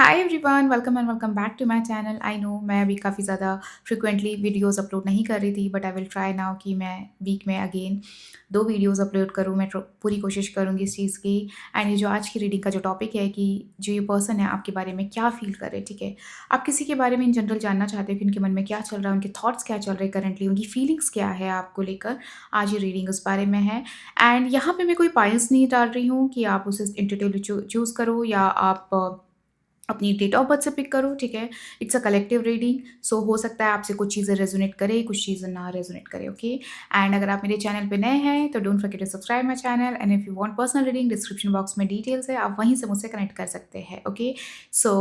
Hi everyone, welcome and welcome back to my channel. I know मैं अभी काफ़ी ज़्यादा फ्रिक्वेंटली वीडियोस अपलोड नहीं कर रही थी, but I will try now कि मैं वीक में अगेन 2 वीडियोस अपलोड करूँ। मैं पूरी कोशिश करूँगी इस चीज़ की। एंड ये जो आज की रीडिंग का जो टॉपिक है कि जो ये पर्सन है आपके बारे में क्या फ़ील कर रहे हैं, ठीक है? आप किसी के बारे में इन जनरल जानना चाहते हो कि उनके मन में क्या चल रहा है, उनके थॉट्स क्या चल रहे हैं करंटली, उनकी फीलिंग्स क्या है आपको लेकर। आज ये रीडिंग उस बारे में है। एंड यहाँ पे मैं कोई बायस नहीं डाल रही हूँ कि आप उसे इंट्यूटिवली चूज़ करो या आप अपनी डेट ऑफ बर्थ से पिक करो, ठीक है? इट्स अ कलेक्टिव रीडिंग, सो हो सकता है आपसे कुछ चीज़ें रेज़ोनेट करे, कुछ चीज़ें ना रेज़ोनेट करे, ओके? एंड अगर आप मेरे चैनल पे नए हैं तो don't forget to subscribe my channel. And if you want personal reading, description box में डिटेल्स है, आप वहीं से मुझसे कनेक्ट कर सकते हैं, okay? So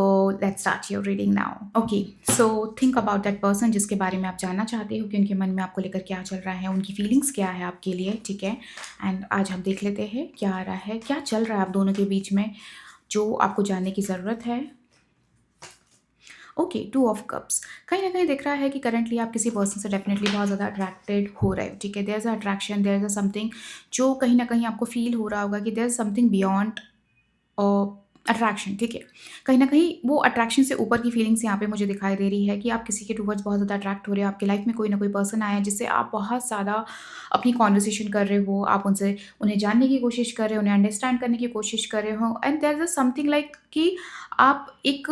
let's start your reading now. Okay, so think about that person जिसके बारे में आप जानना चाहते हो कि उनके मन में आपको लेकर क्या चल रहा है, उनकी फीलिंग्स क्या है आपके लिए, ठीक है? एंड आज हम देख लेते हैं क्या आ रहा है, क्या चल रहा है आप दोनों के बीच में, जो आपको जानने की ज़रूरत है। ओके, 2 ऑफ कप्स कहीं न कहीं दिख रहा है कि करंटली आप किसी पर्सन से डेफिनिटली बहुत ज़्यादा अट्रैक्टेड हो रहे हो, ठीक है? There is a attraction, there is a something जो कहीं न कहीं आपको फ़ील हो रहा होगा कि there is something beyond a, attraction, ठीक है? कहीं न कहीं वो अट्रैक्शन से ऊपर की फीलिंग्स यहाँ पे मुझे दिखाई दे रही है कि आप किसी के टुवर्ड्स बहुत ज़्यादा अट्रैक्ट हो रहे हो। आपकी लाइफ़ में कोई ना कोई पर्सन आया है जिससे आप बहुत ज़्यादा अपनी कन्वर्सेशन कर रहे हो, आप उनसे उन्हें जानने की कोशिश कर रहे हो, उन्हें अंडरस्टैंड करने की कोशिश कर रहे हो। And there is a something like कि आप एक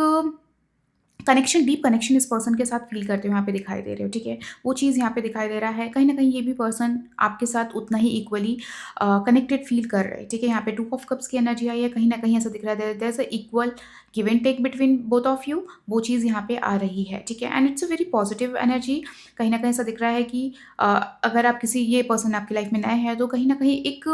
कनेक्शन, डीप कनेक्शन इस पर्सन के साथ फ़ील करते हो, यहाँ पे दिखाई दे रहे हो, ठीक है? वो चीज़ यहाँ पे दिखाई दे रहा है। कहीं न कहीं ये भी पर्सन आपके साथ उतना ही इक्वली कनेक्टेड फ़ील कर रहा है, ठीक है? यहाँ पे 2 ऑफ कप्स की एनर्जी आई है, कहीं न कहीं ऐसा दिख रहा है there is a equal give and take between both of you, वो चीज़ यहाँ पे आ रही है, ठीक है? And it's a very positive energy. कहीं न कहीं ऐसा दिख रहा है कि अ, अगर आप किसी ये पर्सन आपकी लाइफ़ में नए हैं, तो कहीं न कहीं एक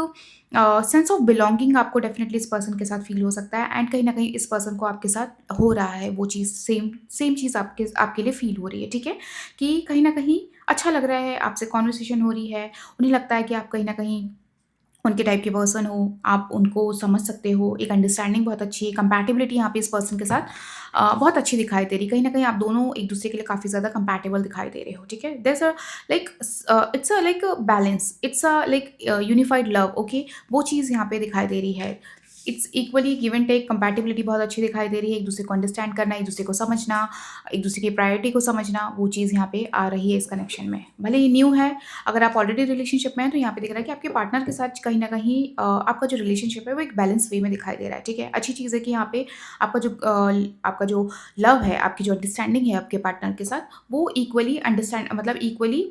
सेंस ऑफ बिलॉन्गिंग आपको डेफिनिटली इस पर्सन के साथ फ़ील हो सकता है। एंड कहीं न कहीं इस पर्सन को आपके साथ हो रहा है वो चीज़, सेम सेम चीज़ आपके आपके लिए फ़ील हो रही है, ठीक है? कि कहीं न कहीं अच्छा लग रहा है, आपसे कन्वर्सेशन हो रही है, उन्हें लगता है कि आप कहीं न कहीं उनके टाइप के पर्सन हो, आप उनको समझ सकते हो, एक अंडरस्टैंडिंग बहुत अच्छी है, कंपैटिबिलिटी यहाँ पे इस पर्सन के साथ बहुत अच्छी दिखाई दे रही है। कहीं न कहीं आप दोनों एक-दूसरे के लिए काफ़ी ज़्यादा कंपैटिबल दिखाई दे रहे हो, ठीक है? There is a like it's a like balance, it's a like unified love, okay? वो चीज़ यहाँ पे दिखाई दे रही है। It's equally give and take, compatibility बहुत अच्छी दिखाई दे रही है, एक-दूसरे को अंडरस्टैंड करना, एक-दूसरे को समझना, एक-दूसरे की प्रायोरिटी को समझना, वो चीज़ यहाँ पे आ रही है इस कनेक्शन में। भले ही न्यू है, अगर आप ऑलरेडी रिलेशनशिप में हैं तो यहाँ पे दिख रहा है कि आपके पार्टनर के साथ कहीं न कहीं आपका जो रिलेशनशिप है वो एक बैलेंस वे में दिखाई दे रहा है, ठीक है? अच्छी चीज़ है कि यहाँ पे आपका जो लव है, आपकी जो अंडरस्टैंडिंग है आपके पार्टनर के साथ, वो इक्वली अंडरस्टैंड मतलब इक्वली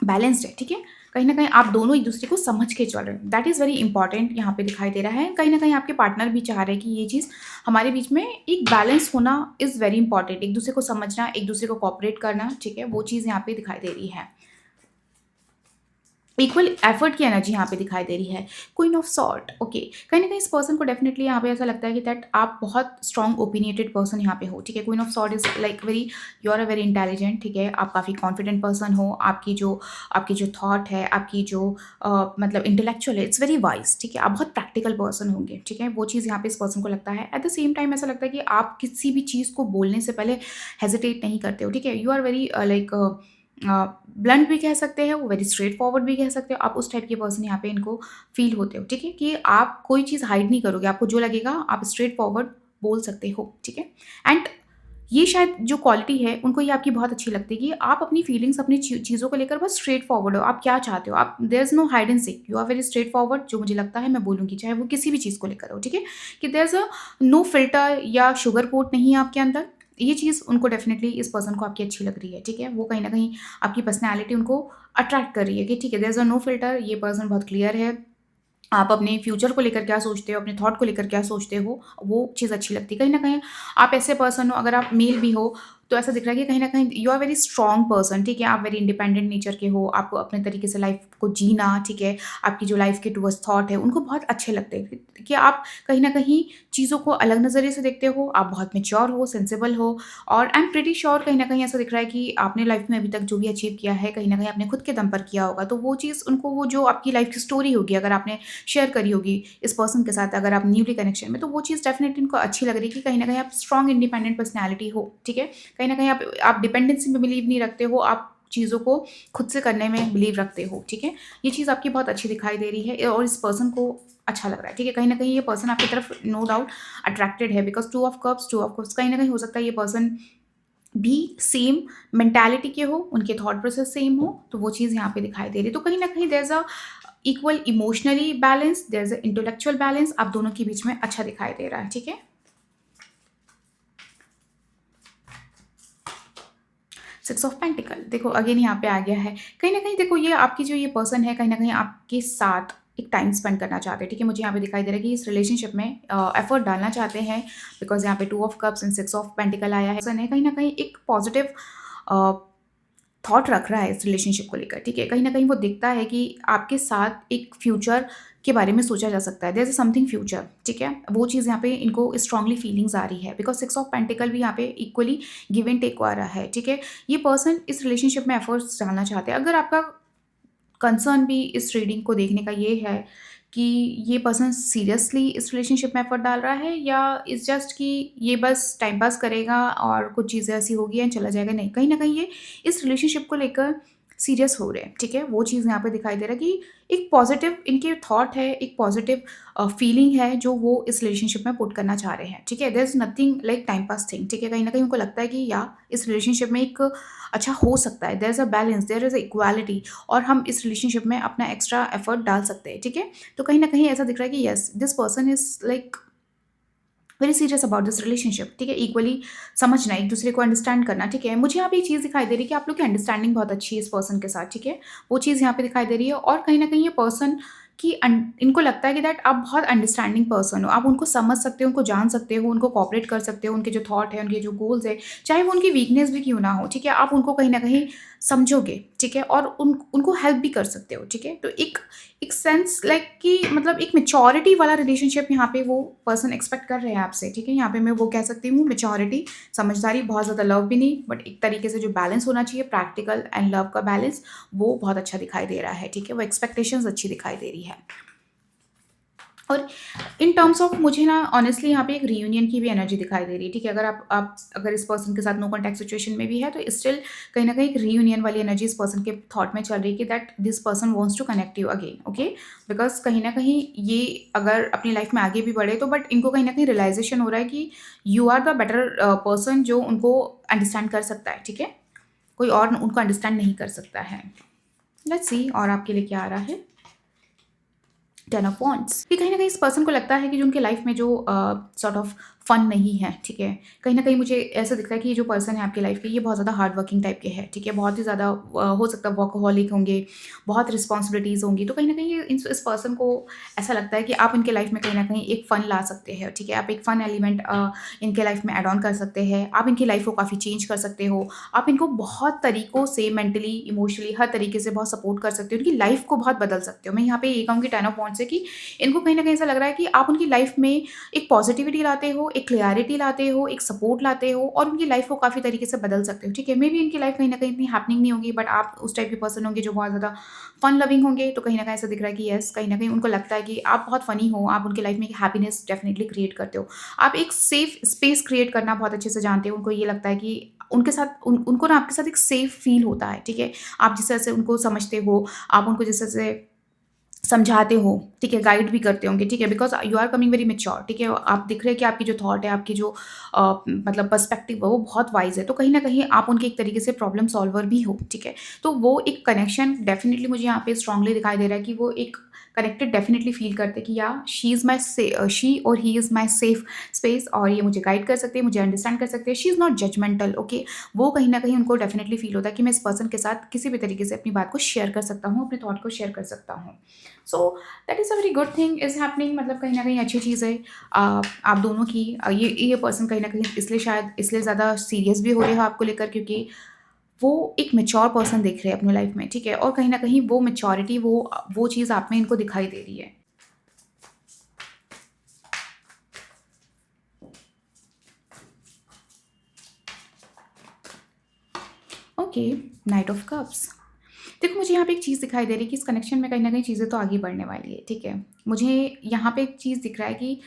बैलेंस्ड है, ठीक है? कहीं न कहीं आप दोनों एक-दूसरे को समझ के चल रहे हो। दैट इज़ वेरी इंपॉर्टेंट यहाँ पे दिखाई दे रहा है। कहीं न कहीं आपके पार्टनर भी चाह रहे हैं कि ये चीज़ हमारे बीच में एक बैलेंस होना इज़ वेरी इंपॉर्टेंट। एक-दूसरे को समझना, एक-दूसरे को कोऑपरेट करना, ठीक है? वो चीज़ यहाँ पे दिखाई दे रही है। इक्वल एफर्ट की एनर्जी यहाँ पे दिखाई दे रही है। Queen of sword, okay. कहीं न कहीं इस पर्सन को डेफिनिटली यहाँ पे ऐसा लगता है कि दैट आप बहुत स्ट्रॉन्ग ओपिनियटेड पर्सन यहाँ पे हो, ठीक है? Queen of sword is like very, you are a very intelligent, ठीक है? आप काफ़ी कॉन्फिडेंट पर्सन हो। आपकी जो थॉट है, आपकी जो मतलब इंटेलेक्चुअल है, इट्स वेरी वाइज़, ठीक है? आप बहुत प्रैक्टिकल पर्सन होंगे, ठीक है? वो चीज़ यहाँ पे इस पर्सन को लगता है। एट द सेम टाइम ऐसा लगता है कि आप किसी भी चीज़ को बोलने से पहले हेजिटेट नहीं करते हो, ठीक है? You are very like blunt भी कह सकते हैं, वो वेरी स्ट्रेट फॉरवर्ड भी कह सकते हो। आप उस टाइप के पर्सन यहाँ पे इनको फ़ील होते हो, ठीक है? कि आप कोई चीज़ हाइड नहीं करोगे, आपको जो लगेगा आप स्ट्रेट फॉरवर्ड बोल सकते हो, ठीक है? एंड ये शायद जो क्वालिटी है, उनको ये आपकी बहुत अच्छी लगती है कि आप अपनी फीलिंग्स, अपनी चीज़ों को लेकर बहुत स्ट्रेट फॉरवर्ड हो। आप क्या चाहते हो? आप there is no hide and seek, you are very straightforward, जो मुझे लगता है मैं बोलूँगी, चाहे वो किसी भी चीज़ को लेकर हो, ठीक है? कि there is a no filter या शुगर कोट नहीं है आपके अंदर। ये चीज़ उनको डेफ़िनिटली इस पर्सन को आपकी अच्छी लग रही है, ठीक है? वो कहीं न कहीं आपकी पर्सनैलिटी उनको अट्रैक्ट कर रही है कि ठीक है, there is a no filter, ये पर्सन बहुत क्लियर है। आप अपने फ्यूचर को लेकर क्या सोचते हो, अपने थॉट को लेकर क्या सोचते हो, वो चीज़ अच्छी लगती है। कहीं न कहीं आप ऐसे पर्सन हो, अगर आप मेल भी हो, तो ऐसा दिख रहा है कि कहीं न कहीं you are very strong person, ठीक है? आप वेरी इंडिपेंडेंट नेचर के हो, आपको अपने तरीके से लाइफ़ को जीना, ठीक है? आपकी जो लाइफ़ के टुवर्ड्स थॉट है, उनको बहुत अच्छे लगते हैं कि आप कहीं न कहीं चीज़ों को अलग नज़रिए से देखते हो, आप बहुत मैच्योर हो, सेंसिबल हो। और आई एम प्रिटी श्योर कहीं न कहीं ऐसा दिख रहा है कि आपने लाइफ़ में अभी तक जो भी अचीव किया है, कहीं न कहीं आपने खुद के दम पर किया होगा। तो वो चीज़ उनको, वो जो आपकी लाइफ़ की स्टोरी होगी, अगर आपने शेयर करी होगी इस पर्सन के साथ, अगर आप न्यूली कनेक्शन में, तो वो चीज़ डेफ़िनेटली उनको अच्छी लग रही है कि कहीं न कहीं आप स्ट्रॉन्ग इंडिपेंडेंट पर्सनैलिटी हो, ठीक है? कहीं न कहीं आप डिपेंडेंसी में बिलीव नहीं रखते हो, आप चीज़ों को खुद से करने में बिलीव रखते हो, ठीक है? ये चीज़ आपकी बहुत अच्छी दिखाई दे रही है और इस पर्सन को अच्छा लग रहा है, ठीक है? कहीं न कहीं ये पर्सन आपकी तरफ नो डाउट अट्रैक्टेड है, बिकॉज़ टू ऑफ कप्स कहीं न कहीं हो सकता है ये पर्सन भी सेम मेंटालिटी के हो, उनके थॉट प्रोसेस सेम हो, तो वो चीज़ यहाँ पे दिखाई दे रही है। तो कहीं न कहीं there is a equal emotionally balance, there is a intellectual balance, आप दोनों के बीच में अच्छा दिखाई दे रहा है, ठीक है? सिक्स ऑफ पेंटिकल देखो अगेन यहाँ पे आ गया है। कहीं न कहीं देखो ये आपकी जो ये पर्सन है, कहीं न कहीं आपके साथ एक टाइम स्पेंड करना चाहते हैं, ठीक है? मुझे यहाँ पे दिखाई दे रहा है कि इस रिलेशनशिप में एफर्ट डालना चाहते हैं, बिकॉज़ यहाँ पे two of cups and six of pentacle आया है। पर्सन है कहीं न कहीं एक पॉजिटिव अ, थॉट रख रहा है इस रिलेशनशिप को लेकर, ठीक है? कहीं न कहीं वो दिखता है कि आपके साथ एक फ्यूचर के बारे में सोचा जा सकता है। देयर इज़ समथिंग फ्यूचर, ठीक है? वो चीज़ यहाँ पे इनको स्ट्रांगली फीलिंग्स आ रही है, बिकॉज़ सिक्स ऑफ पेंटिकल भी यहाँ पे इक्वली गिव एंड टेक को आ रहा है, ठीक है? ये पर्सन इस रिलेशनशिप में एफर्ट्स डालना चाहते हैं। अगर आपका कंसर्न भी इस रीडिंग को देखने का ये है कि ये पर्सन सीरियसली इस रिलेशनशिप में एफर्ट डाल रहा है या इट्स जस्ट कि ये बस टाइम पास करेगा और कुछ चीज़ें ऐसी होगी एंड चला जाएगा। नहीं, कहीं न कहीं ये इस रिलेशनशिप को लेकर सीरियस हो रहे हैं, ठीक है? वो चीज़ यहाँ पे दिखाई दे रहा है कि एक पॉज़िटिव इनके थॉट है, एक पॉज़िटिव फीलिंग है जो वो इस रिलेशनशिप में पुट करना चाह रहे हैं, ठीक है? There is nothing like time pass thing, ठीक है? कहीं न कहीं उनको लगता है कि या इस रिलेशनशिप में एक अच्छा हो सकता है, there is a balance, there is a equality और हम इस रिलेशनशिप में अपना एक्स्ट्रा एफर्ट डाल सकते हैं, ठीक है? तो कहीं न कहीं ऐसा दिख रहा है कि yes, this person is like very serious about this relationship, ठीक है? इक्वली समझना, एक दूसरे को अंडरस्टैंड करना, ठीक है? मुझे यहाँ पे एक चीज़ दिखाई दे रही है कि आप लोग की अंडरस्टैंडिंग बहुत अच्छी है इस पर्सन के साथ, ठीक है? वो चीज़ यहाँ पे दिखाई दे रही है और कहीं न कहीं ये पर्सन की इनको लगता है कि दैट आप बहुत अंडरस्टैंडिंग पर्सन हो। आप उनको समझ सकते हो, उनको जान सकते हो, उनको कोऑपरेट कर सकते हो, उनके जो थॉट है, उनके जो गोल्स है, चाहे वो उनकी वीकनेस भी क्यों ना हो, ठीक है? आप उनको कहीं न कहीं समझोगे, ठीक है? और उनको हेल्प भी कर सकते हो, ठीक है? तो एक एक सेंस लाइक कि मतलब एक मैच्योरिटी वाला रिलेशनशिप यहाँ पे वो पर्सन एक्सपेक्ट कर रहे हैं आपसे, ठीक है? यहाँ पे मैं वो कह सकती हूँ मैच्योरिटी, समझदारी, बहुत ज़्यादा लव भी नहीं, बट एक तरीके से जो बैलेंस होना चाहिए प्रैक्टिकल एंड लव का बैलेंस, वो बहुत अच्छा दिखाई दे रहा है, ठीक है? वो एक्सपेक्टेशंस अच्छी दिखाई दे रही है। और इन टर्म्स ऑफ मुझे ना ऑनेस्टली यहाँ पे एक रियूनियन की भी एनर्जी दिखाई दे रही है, ठीक है? अगर आप अगर इस पर्सन के साथ नो कॉन्टैक्ट सिचुएशन में भी है, तो स्टिल कहीं न कहीं एक रियूनियन वाली एनर्जी इस पर्सन के थॉट में चल रही है कि that this person wants to connect you again, okay? Because कहीं न कहीं ये अगर अपनी लाइफ में आगे भी बढ़े तो बट इनको कहीं न कहीं रियलाइज़ेशन हो रहा है कि you are the better person जो उनको अंडरस्टैंड कर सकता है, ठीक है? कोई और उनको अंडरस्टैंड नहीं कर सकता है। लेट्स सी और आपके लिए क्या आ रहा है? टेन ऑफ वॉन्ड्स कि कहीं न कहीं इस पर्सन को लगता है कि जो उनके लाइफ में जो सॉर्ट ऑफ फन नहीं है, ठीक है? कहीं न कहीं मुझे ऐसा दिखता है कि ये जो पर्सन है आपकी लाइफ के, ये बहुत ज़्यादा हार्ड वर्किंग टाइप के हैं, ठीक है? बहुत ही ज़्यादा हो सकता है वर्कहॉलिक होंगे, बहुत रिस्पॉन्सिबिलिटीज़ होंगी, तो कहीं न कहीं इस पर्सन को ऐसा लगता है कि आप इनके लाइफ में कहीं न कहीं एक फ़न ला सकते हैं, ठीक है? आप एक फ़न एलिमेंट इनके लाइफ में ऐड ऑन कर सकते हैं, आप इनकी लाइफ को काफ़ी चेंज कर सकते हो, आप इनको बहुत तरीकों से मेंटली, इमोशनली हर तरीके से बहुत सपोर्ट कर सकते हो, उनकी लाइफ को बहुत बदल सकते हो। मैं यहाँ पे ये कहूँगी टेन ऑफ वॉन्ड्स से कि इनको कहीं न कहीं ऐसा लग रहा है कि आप उनकी लाइफ में एक पॉजिटिविटी लाते हो, एक क्लैरिटी लाते हो, एक सपोर्ट लाते हो और उनकी लाइफ को काफ़ी तरीके से बदल सकते हो, ठीक है? मेबी इनकी लाइफ कहीं न कहीं इतनी हैपनिंग नहीं होगी, बट आप उस टाइप के पर्सन होंगे जो बहुत ज़्यादा फन लविंग होंगे, तो कहीं न कहीं ऐसा दिख रहा है कि येस, कहीं न कहीं उनको लगता है कि आप बहुत फ़नी हो, आप उनकी लाइफ में एक हैप्पीनेस डेफिनिटली क्रिएट करते हो। आप एक सेफ स्पेस क्रिएट करना बहुत अच्छे से जानते हो, उनको ये लगता है कि उनके साथ उनको ना आपके साथ एक सेफ फील होता है, ठीक है? आप जिस तरह से उनको समझते हो, आप उनको जिस तरह से समझाते हो, ठीक है, गाइड भी करते होंगे, ठीक है, because you are coming very mature, ठीक है, आप दिख रहे हैं कि आपकी जो थॉट है, आपकी जो मतलब पर्सपेक्टिव है, वो बहुत वाइज़ है, तो कहीं न कहीं आप उनके एक तरीके से प्रॉब्लम सॉल्वर भी हो, ठीक है। तो वो एक कनेक्शन डेफ़िनिटली मुझे यहाँ पे स्ट्रांगली दिखाई दे रहा है कि वो एक कनेक्टेड डेफ़िनिटली फ़ील करते हैं कि या शी और he is my safe space और ये मुझे गाइड कर सकते हैं, मुझे अंडरस्टैंड कर सकते हैं, she is not judgmental, okay. वो कहीं न कहीं उनको डेफ़िनिटली फ़ील होता है कि मैं इस पर्सन के साथ किसी भी तरीके से अपनी बात को शेयर कर सकता हूँ, अपने थॉट को शेयर कर सकता हूँ। So that is a very good thing is happening, मतलब कहीं न कहीं अच्छी चीज़ है आप दोनों की। ये पर्सन कहीं न कहीं इसलिए शायद इसलिए ज़्यादा सीरियस भी हो रहे हो आपको लेकर क्योंकि वो एक मैच्योर पर्सन दिख रहे हैं अपनी लाइफ में, ठीक है? और कहीं न कहीं वो मैच्योरिटी वो चीज़ आप में इनको दिखाई दे रही है। Okay, night of cups. देखो मुझे यहाँ पे एक चीज़ दिखाई दे रही है कि इस कनेक्शन में कहीं न कहीं चीज़ें तो आगे बढ़ने वाली है, ठीक है? मुझे यहाँ पे एक चीज़ दिख रहा है कि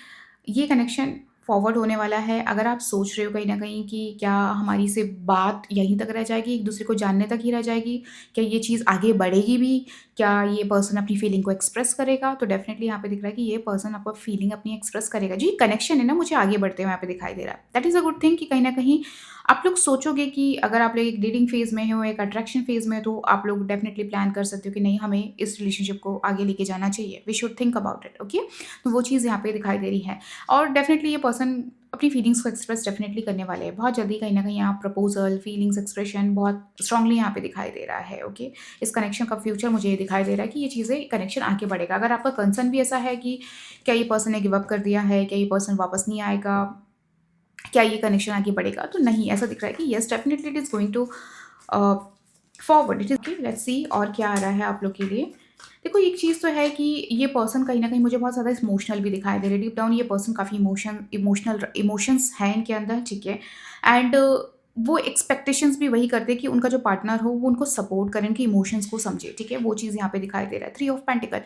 ये कनेक्शन फॉरवर्ड होने वाला है। अगर आप सोच रहे हो कहीं न कहीं कि क्या हमारी सिर्फ़ बात यहीं तक रह जाएगी, एक-दूसरे को जानने तक ही रह जाएगी? क्या ये चीज़ आगे बढ़ेगी भी? क्या ये पर्सन अपनी फीलिंग को एक्सप्रेस करेगा? तो डेफ़िनेटली यहाँ पे दिख रहा है कि ये पर्सन आपको फीलिंग अपनी एक्सप्रेस करेगा। जो ये कनेक्शन है ना, मुझे आगे बढ़ते हुए यहाँ पे दिखाई दे रहा है। That is a good thing कि कहीं न कहीं आप लोग सोचोगे कि अगर आप लोग एक डेटिंग फ़ेज़ में हो, एक अट्रैक्शन फ़ेज़ में हो, तो आप लोग डेफ़िनेटली प्लान कर सकते हो कि नहीं, हमें इस रिलेशनशिप को आगे लेके जाना चाहिए। We should think about it, okay? तो वो चीज़ यहाँ पे दिखाई दे रही है। और डेफ़िनेटली ये पर्सन अपनी फीलिंग्स को एक्सप्रेस डेफ़िनेटली करने वाले हैं। बहुत जल्दी कहीं न कहीं यहाँ प्रपोज़ल, फीलिंग्स एक्सप्रेशन बहुत स्ट्रॉन्गली यहाँ पे दिखाई दे रहा है, ओके? इस कनेक्शन का फ्यूचर मुझे ये दिखाई दे रहा है कि ये चीज़ें कनेक्शन आगे बढ़ेगा। अगर आपका कंसर्न भी ऐसा है कि क्या ये पर्सन ने गिव अप कर दिया है? क्या ये पर्सन वापस नहीं आएगा? क्या ये कनेक्शन आगे बढ़ेगा? तो नहीं, ऐसा दिख रहा है कि yes, definitely it is going to a, forward. It is okay, let's see और क्या आ रहा है आप लोग के लिए। देखो, एक चीज़ तो है कि ये पर्सन कहीं न कहीं मुझे बहुत ज़्यादा इमोशनल भी दिखाई दे रहे हैं। डीप डाउन ये पर्सन काफ़ी इमोशंस हैं इनके अंदर, ठीक है? एंड वो एक्सपेक्टेशंस भी वही करते हैं कि उनका जो पार्टनर हो वो उनको सपोर्ट करे, उनके इमोशंस को समझे, ठीक है? वो चीज़ यहाँ पे दिखाई दे रहा है। थ्री ऑफ पेंटिकल,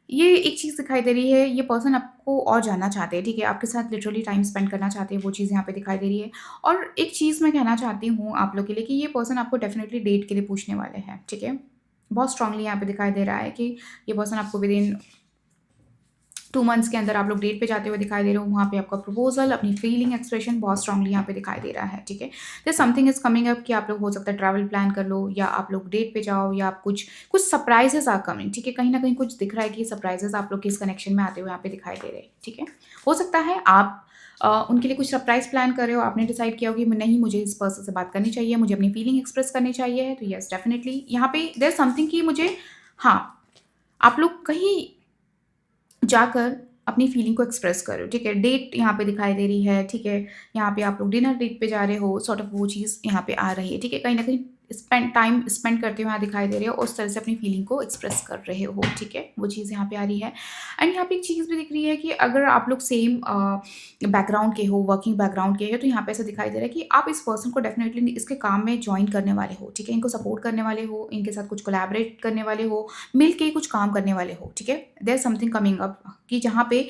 ये एक चीज़ दिखाई दे रही है, ये पर्सन आपको और जानना चाहते हैं, ठीक है? आपके साथ लिटरली टाइम स्पेंड करना चाहते हैं, वो चीज़ यहाँ पे दिखाई दे रही है। और एक चीज़ मैं कहना चाहती हूँ आप लोग के लिए कि ये पर्सन आपको डेफ़िनिटली डेट के लिए पूछने वाले हैं, ठीक है? बहुत स्ट्रांगली यहाँ पे दिखाई दे रहा है कि ये पर्सन आपको विदिन 2 मंथ्स के अंदर आप लोग डेट पे जाते हुए दिखाई दे रहे हो। वहाँ पे आपका प्रपोज़ल, अपनी फीलिंग एक्सप्रेशन बहुत स्ट्रांगली यहाँ पे दिखाई दे रहा है, ठीक है? There something is coming up कि आप लोग हो सकता है ट्रैवल प्लान कर लो, या आप लोग डेट पे जाओ, या आप कुछ कुछ सरप्राइज़ेज़ आर कमिंग, ठीक है? कहीं न कहीं कुछ दिख रहा है कि सरप्राइज़ेज़ आप लोग के इस कनेक्शन में आते हुए यहाँ पे दिखाई दे रहे हैं, ठीक है? हो सकता है आप उनके लिए कुछ सरप्राइज़ प्लान कर रहे हो, आपने डिसाइड किया हो कि नहीं, मुझे इस पर्सन से बात करनी चाहिए, मुझे अपनी फीलिंग एक्सप्रेस करनी चाहिए, तो येस, डेफिनिटली यहाँ पे देयर समथिंग कि मुझे, हाँ, आप लोग कहीं जाकर अपनी फीलिंग को एक्सप्रेस करो, ठीक है? डेट यहाँ पे दिखाई दे रही है, ठीक है? यहाँ पे आप लोग डिनर डेट पे जा रहे हो, सॉर्ट ऑफ वो चीज़ यहाँ पे आ रही है, ठीक है? कहीं न कहीं टाइम स्पेंड करते हुए यहाँ दिखाई दे रहे हो, उस तरह से अपनी फीलिंग को एक्सप्रेस कर रहे हो, ठीक है? वो चीज़ यहाँ पे आ रही है। एंड यहाँ पे एक चीज़ भी दिख रही है कि अगर आप लोग सेम बैकग्राउंड के हो, वर्किंग बैकग्राउंड के हो, तो यहाँ पे ऐसा दिखाई दे रहा है कि आप इस पर्सन को डेफिनिटली इसके काम में जॉइन करने वाले हो, ठीक है? इनको सपोर्ट करने वाले हो, इनके साथ कुछ कोलैबोरेट करने वाले हो, मिल के कुछ काम करने वाले हो, ठीक है? देयर समथिंग कमिंग अप कि जहाँ पे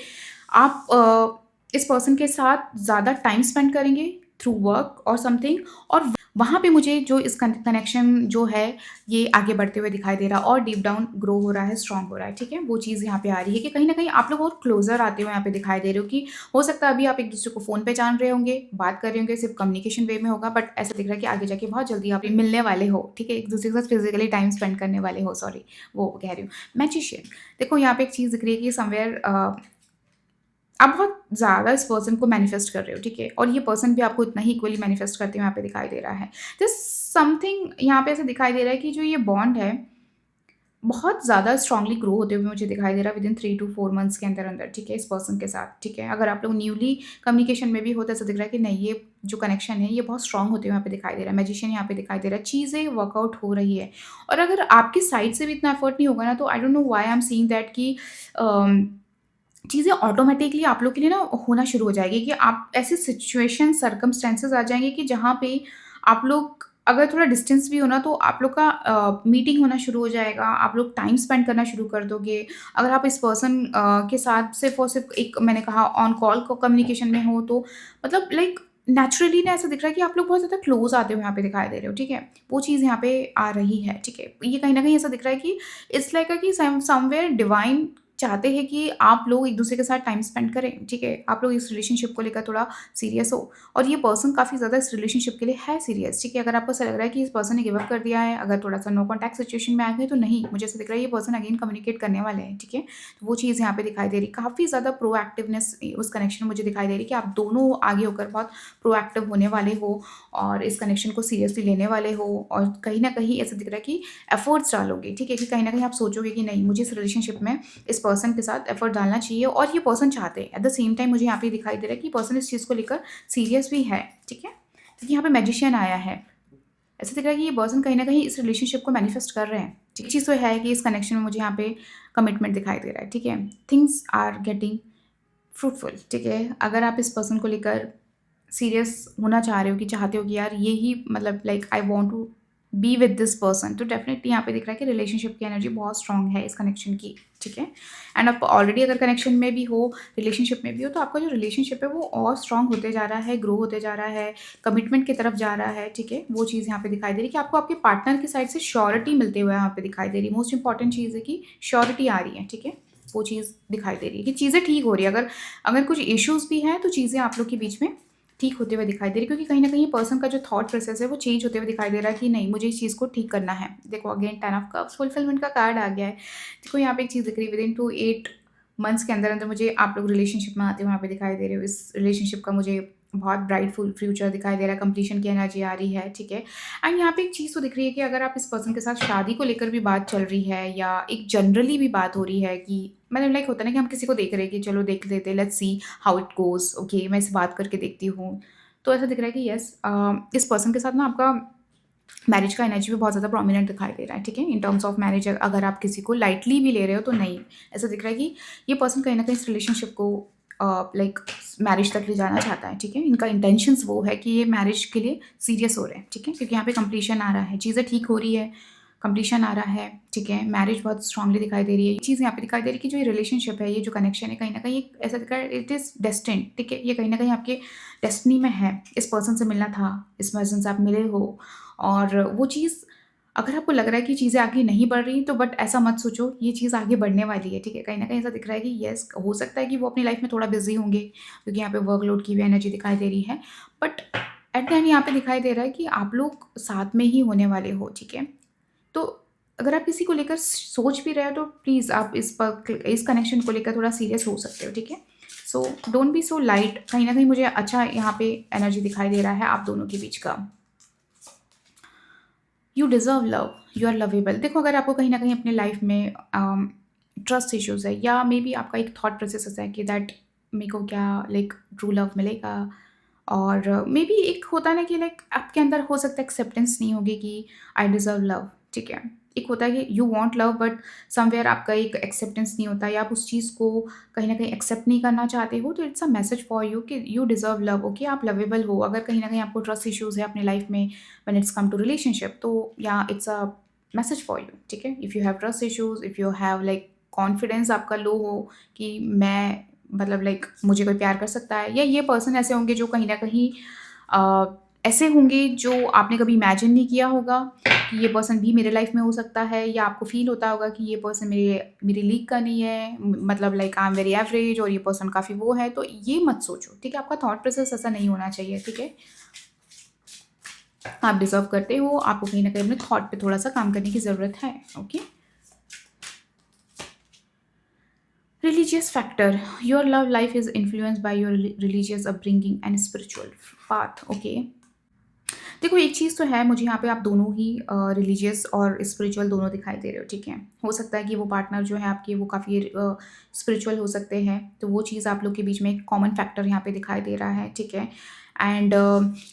आप इस पर्सन के साथ ज़्यादा टाइम स्पेंड करेंगे थ्रू वर्क और समथिंग, और वहाँ पे मुझे जो इस कनेक्शन जो है ये आगे बढ़ते हुए दिखाई दे रहा है और डीप डाउन ग्रो हो रहा है, स्ट्रॉन्ग हो रहा है, ठीक है? वो चीज़ यहाँ पे आ रही है कि कहीं न कहीं आप लोग और क्लोज़र आते हुए यहाँ पे दिखाई दे रहे हो कि हो सकता है अभी आप एक-दूसरे को फ़ोन पे जान रहे होंगे, बात कर रहे होंगे, सिर्फ़ कम्युनिकेशन वे में होगा, बट ऐसा दिख रहा है कि आगे जाके बहुत जल्दी आप मिलने वाले हो, ठीक है? एक-दूसरे के साथ फिज़िकली टाइम स्पेंड करने वाले हो, सॉरी, वो कह रही हूँ। मैजिशियन, देखो यहाँ पे एक चीज़ दिख रही है कि समवेयर आप बहुत ज़्यादा इस पर्सन को मैनिफेस्ट कर रहे हो, ठीक है? और ये पर्सन भी आपको इतना ही इक्वली मैनिफेस्ट करते हुए यहाँ पे दिखाई दे रहा है। जस्ट समथिंग यहाँ पे ऐसा दिखाई दे रहा है कि जो ये बॉन्ड है, बहुत ज़्यादा स्ट्रांगली ग्रो होते हुए मुझे दिखाई दे रहा है विदिन 3 टू 4 मंथ्स के अंदर-अंदर, ठीक है? इस पर्सन के साथ, ठीक है? अगर आप लोग न्यूली कम्युनिकेशन में भी हो, तो ऐसा दिख रहा है कि नहीं, ये जो कनेक्शन है, ये बहुत स्ट्रांग होते हुए यहाँ पे दिखाई दे रहा है। मैजिशियन यहाँ पे दिखाई दे रहा है, चीज़ें वर्कआउट हो रही है। और अगर आपकी साइड से भी इतना एफर्ट नहीं होगा ना, तो I don't know why I am seeing that कि अम चीज़ें ऑटोमैटिकली आप लोग के लिए ना होना शुरू हो जाएगी कि आप ऐसी सिचुएशन सर्कमस्टेंसेस आ जाएँगे कि जहाँ पे आप लोग अगर थोड़ा डिस्टेंस भी हो ना, तो आप लोग का मीटिंग होना शुरू हो जाएगा, आप लोग टाइम स्पेंड करना शुरू कर दोगे। अगर आप इस पर्सन के साथ सिर्फ़ और सिर्फ़ एक, मैंने कहा, ऑन कॉल को कम्युनिकेशन में हो, तो मतलब लाइक नेचुरली ना ऐसा दिख रहा है कि आप लोग बहुत ज़्यादा क्लोज़ आते हुए यहाँ पे दिखाई दे रहे हो, ठीक है? वो चीज़ यहाँ पे आ रही है, ठीक है? ये कहीं न कहीं ऐसा दिख रहा है कि इट्स लाइक कि समवेयर डिवाइन चाहते हैं कि आप लोग एक-दूसरे के साथ टाइम स्पेंड करें, ठीक है? आप लोग इस रिलेशनशिप को लेकर थोड़ा सीरियस हो, और ये पर्सन काफ़ी ज़्यादा इस रिलेशनशिप के लिए है सीरियस, ठीक है? अगर आपको ऐसा लग रहा है कि इस पर्सन ने गिव अप कर दिया है, अगर थोड़ा-सा नो कॉन्टैक्ट सिचुएशन में आ गए, तो नहीं, मुझे ऐसा दिख रहा है ये पर्सन अगेन कम्युनिकेट करने वाले हैं, ठीक है? तो वो चीज़ यहाँ पे दिखाई दे रही है। काफ़ी ज़्यादा प्रोएक्टिवनेस उस कनेक्शन में मुझे दिखाई दे रही है कि आप दोनों आगे होकर बहुत प्रोएक्टिव होने वाले हो और इस कनेक्शन को सीरियसली लेने वाले हो, और कहीं न कहीं ऐसा दिख रहा है कि एफर्ट्स डालोगे, ठीक है? कि कहीं न कहीं आप सोचोगे कि नहीं, मुझे इस रिलेशनशिप में इस पर्सन के साथ एफर्ट डालना चाहिए, और ये पर्सन चाहते हैं। एट द सेम टाइम मुझे यहाँ पे दिखाई दे रहा है कि पर्सन इस चीज़ को लेकर सीरियस भी है, ठीक है? क्योंकि यहाँ पे मैजिशियन आया है। ऐसा दिख रहा है कि ये पर्सन कहीं न कहीं इस रिलेशनशिप को मैनिफेस्ट कर रहे हैं। एक चीज़ तो है कि इस कनेक्शन में मुझे यहाँ पे कमिटमेंट दिखाई दे रहा है, ठीक है? थिंग्स आर गेटिंग फ्रूटफुल, ठीक है? अगर आप इस पर्सन को लेकर सीरियस होना चाह रहे हो, कि चाहते हो कि यार ये ही, मतलब like I want to be with this person. तो डेफिनेटली यहाँ पे दिख रहा है कि रिलेशनशिप की एनर्जी बहुत स्ट्रांग है इस कनेक्शन की, ठीक है। एंड आप ऑलरेडी अगर कनेक्शन में भी हो, रिलेशनशिप में भी हो, तो आपका जो रिलेशनशिप है वो और स्ट्रांग होते जा रहा है, ग्रो होते जा रहा है, कमिटमेंट की तरफ जा रहा है, ठीक है। वो चीज़ यहाँ पे दिखाई दे रही है कि आपको आपके पार्टनर की साइड से श्योरिटी मिलते हुए यहाँ पे दिखाई दे रही है। मोस्ट इंपॉर्टेंट चीज़ है कि श्योरिटी आ रही है, ठीक है। वो चीज़ दिखाई दे रही है कि चीज़ें ठीक हो रही है। अगर अगर कुछ इश्यूज़ भी हैं तो चीज़ें आप लोग के बीच में ठीक होते हुए दिखाई दे रही है, क्योंकि कहीं न कहीं पर्सन का जो थॉट प्रोसेस है वो चेंज होते हुए दिखाई दे रहा है कि नहीं, मुझे इस चीज़ को ठीक करना है। देखो अगेन 10 ऑफ कप्स फुलफिलमेंट का कार्ड आ गया है। देखो यहाँ पे एक चीज़ दिख रही है, विदिन 2 8 मंथ्स के अंदर-अंदर मुझे आप लोग रिलेशनशिप में आते हुए यहाँ पे दिखाई दे रहे हो। इस रिलेशनशिप का मुझे बहुत ब्राइट फुल फ्यूचर दिखाई दे रहा है, कंप्लीशन की एनर्जी आ रही है, ठीक है। एंड यहाँ पे एक चीज़ तो दिख रही है कि अगर आप इस पर्सन के साथ शादी को लेकर भी बात चल रही है या एक जनरली भी बात हो रही है कि मतलब लाइक होता है ना कि हम किसी को देख रहे हैं कि चलो देख लेते हैं, let's see how it goes, okay मैं इससे बात करके देखती हूँ। तो ऐसा दिख रहा है कि यस इस पर्सन के साथ ना आपका मैरिज का एनर्जी भी बहुत ज़्यादा प्रोमिनेंट दिखाई दे रहा है, ठीक है। इन टर्म्स ऑफ मैरिज अगर आप किसी को लाइटली भी ले रहे हो तो नहीं, ऐसा दिख रहा है कि ये पर्सन कहीं न कहीं इस रिलेशनशिप को लाइक मैरिज तक ले जाना चाहता है, ठीक है। इनका इंटेंशंस वो है कि ये मैरिज के लिए सीरियस हो रहे हैं, ठीक है, क्योंकि यहाँ पे कंप्लीशन आ रहा है, चीज़ें ठीक हो रही है, कंप्लीशन आ रहा है, ठीक है। मैरिज बहुत स्ट्रांगली दिखाई दे रही है। ये चीज़ यहाँ पे दिखाई दे रही है कि जो ये रिलेशनशिप है, ये जो कनेक्शन है, कहीं न कहीं एक ऐसा दिख रहा है इट इज़ डेस्टिन्ड, ठीक है। ये कहीं न कहीं आपके डेस्टिनी में है। इस पर्सन से मिलना था, इस पर्सन से आप मिले हो और वो चीज़ अगर आपको लग रहा है कि चीज़ें आगे नहीं बढ़ रही तो बट ऐसा मत सोचो, ये चीज़ आगे बढ़ने वाली है, ठीक है। कहीं न कहीं ऐसा दिख रहा है कि येस हो सकता है कि वो अपनी लाइफ़ में थोड़ा बिज़ी होंगे, क्योंकि यहाँ पे वर्कलोड की भी एनर्जी दिखाई दे रही है। बट एट द एंड यहाँ पे दिखाई दे रहा है कि आप लोग साथ में ही होने वाले हो, ठीक है। तो अगर आप किसी को लेकर सोच भी रहे हो तो प्लीज़ आप इस कनेक्शन को लेकर थोड़ा सीरियस हो सकते हो, ठीक है। So don't be so light. कहीं न कहीं मुझे अच्छा यहाँ पे एनर्जी दिखाई दे रहा है आप दोनों के बीच का। You deserve love, you are lovable. देखो अगर आपको कहीं न कहीं अपने लाइफ़ में ट्रस्ट इश्यूज़ है या मे बी आपका एक थॉट प्रोसेस ऐसा है कि दैट मेरे को क्या लाइक ट्रू लव मिलेगा और मे बी एक होता है ना कि लाइक आपके अंदर हो सकता है एक्सेप्टेंस नहीं होगी कि आई डिज़र्व लव, ठीक है। एक होता है कि you want love but somewhere आपका एक एक्सेप्टेंस नहीं होता या आप उस चीज़ को कहीं न कहीं एक्सेप्ट नहीं करना चाहते हो, तो it's a message for you कि यू डिज़र्व लव, ओके आप लवेबल हो। अगर कहीं न कहीं आपको ट्रस्ट इश्यूज़ है अपनी लाइफ़ में when it's come to relationship, तो या it's a message for you, ठीक है। If you have trust issues, if you have like confidence आपका लो हो कि मैं मतलब लाइक मुझे कोई प्यार कर सकता है, या ये पर्सन ऐसे होंगे जो कहीं न कहीं ऐसे होंगे जो आपने कभी इमेजिन नहीं किया होगा कि ये पर्सन भी मेरे लाइफ में हो सकता है, या आपको फ़ील होता होगा कि ये पर्सन मेरी लीग का नहीं है, मतलब like I am very average और ये पर्सन काफ़ी वो है, तो ये मत सोचो, ठीक है। आपका थॉट प्रोसेस ऐसा नहीं होना चाहिए, ठीक है। आप डिज़र्व करते हो, आपको कहीं न कहीं अपने थॉट पे थोड़ा-सा काम करने की ज़रूरत है, okay. Religious factor. Your love life is influenced by your religious upbringing and spiritual path. Okay. देखो एक चीज़ तो है, मुझे यहाँ पे आप दोनों ही रिलीजियस और स्पिरिचुअल दोनों दिखाई दे रहे हो, ठीक है। हो सकता है कि वो पार्टनर जो है आपके वो काफ़ी स्पिरिचुअल हो सकते हैं, तो वो चीज़ आप लोग के बीच में एक कॉमन फैक्टर यहाँ पे दिखाई दे रहा है, ठीक है। एंड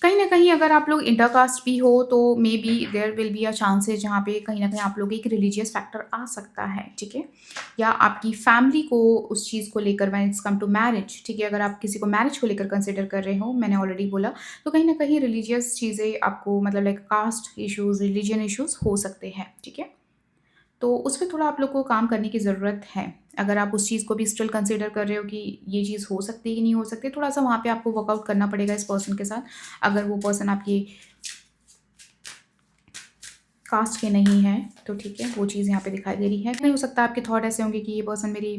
कहीं न कहीं अगर आप लोग इंटरकास्ट भी हो तो maybe there will be a chances जहाँ पे कहीं न कहीं आप लोग एक रिलीजियस फैक्टर आ सकता है, ठीक है। या आपकी फैमिली को उस चीज़ को लेकर when it's come to marriage, ठीक है, अगर आप किसी को मैरिज को लेकर कंसिडर कर रहे हो, मैंने ऑलरेडी बोला, तो कहीं न कहीं रिलीजियस चीज़ें आपको मतलब like caste issues, religion issues हो सकते हैं, ठीक है? तो उस पे थोड़ा आप लोग को काम करने की ज़रूरत है। अगर आप उस चीज़ को भी स्टिल कंसिडर कर रहे हो कि ये चीज़ हो सकती है कि नहीं हो सकती, थोड़ा-सा वहाँ पे आपको वर्कआउट करना पड़ेगा इस पर्सन के साथ। अगर वो पर्सन आपकी कास्ट के नहीं है, तो ठीक है, वो चीज़ यहाँ पे दिखाई दे रही है। नहीं हो सकता आपके थॉट ऐसे होंगे कि ये पर्सन मेरी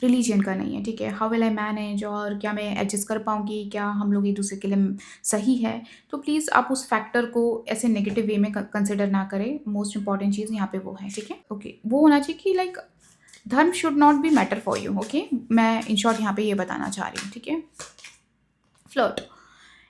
रिलीजन का नहीं है, ठीक है। हाउ विल आई मैनेज, और क्या मैं एडजस्ट कर पाऊँगी, क्या हम लोग एक दूसरे के लिए सही है। तो प्लीज़ आप उस फैक्टर को ऐसे नेगेटिव वे में कंसिडर ना करें। मोस्ट इंपॉर्टेंट चीज़ यहाँ पे वो है, ठीक है। ओके, वो होना चाहिए कि लाइक धर्म should not be matter for you, okay. मैं इन शॉर्ट यहाँ पे ये बताना चाह रही हूँ, ठीक है। Flirt,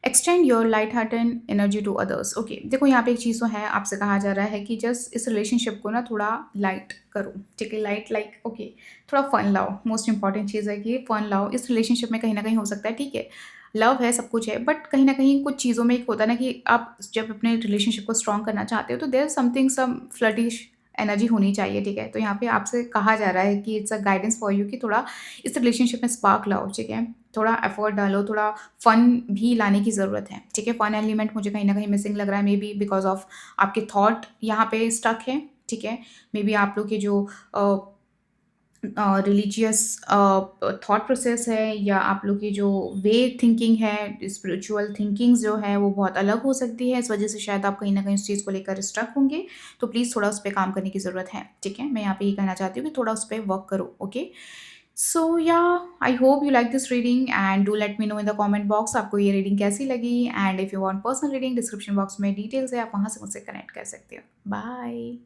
extend your light heart and energy to others. Okay, देखो यहाँ पे एक चीज़ तो है, आपसे कहा जा रहा है कि जस्ट इस रिलेशनशिप को ना थोड़ा लाइट करो, ठीक है। लाइट लाइक ओके, थोड़ा फन लाओ। मोस्ट इंपॉर्टेंट चीज़ है कि फन लाओ इस रिलेशनशिप में। कहीं ना कहीं हो सकता है, ठीक है, लव है, सब कुछ है, बट कहीं ना कहीं कुछ चीज़ों में एक होता है ना कि आप जब अपने रिलेशनशिप को स्ट्रॉन्ग करना चाहते हो तो देयर समथिंग सम फ्लर्टिश एनर्जी होनी चाहिए, ठीक है। तो यहाँ पे आपसे कहा जा रहा है कि it's a guidance for you कि थोड़ा इस रिलेशनशिप में स्पार्क लाओ, ठीक है। थोड़ा एफर्ट डालो, थोड़ा फन भी लाने की ज़रूरत है, ठीक है? फन एलिमेंट मुझे कहीं न कहीं मिसिंग लग रहा है, मे बी बिकॉज़ ऑफ आपके थॉट यहाँ पे स्टक है, ठीक है? मे बी आप लोग के जो अ रिलीजियस थॉट प्रोसेस है या आप लोग की जो वे थिंकिंग है, स्पिरिचुअल थिंकिंग्स जो है वो बहुत अलग हो सकती है। इस वजह से शायद आप कहीं न कहीं उस चीज़ को लेकर स्टक होंगे। तो प्लीज़ थोड़ा उस पे काम करने की ज़रूरत है, ठीक है? मैं यहाँ पे ये कहना चाहती हूँ कि थोड़ा उस पे वर्क करो, ओके? सो या I hope you like this reading and do let me know in the comment box आपको ये रीडिंग कैसी लगी and if you want personal reading description box में डिटेल्स है, आप वहाँ से मुझसे कनेक्ट कर सकते हो। बाय।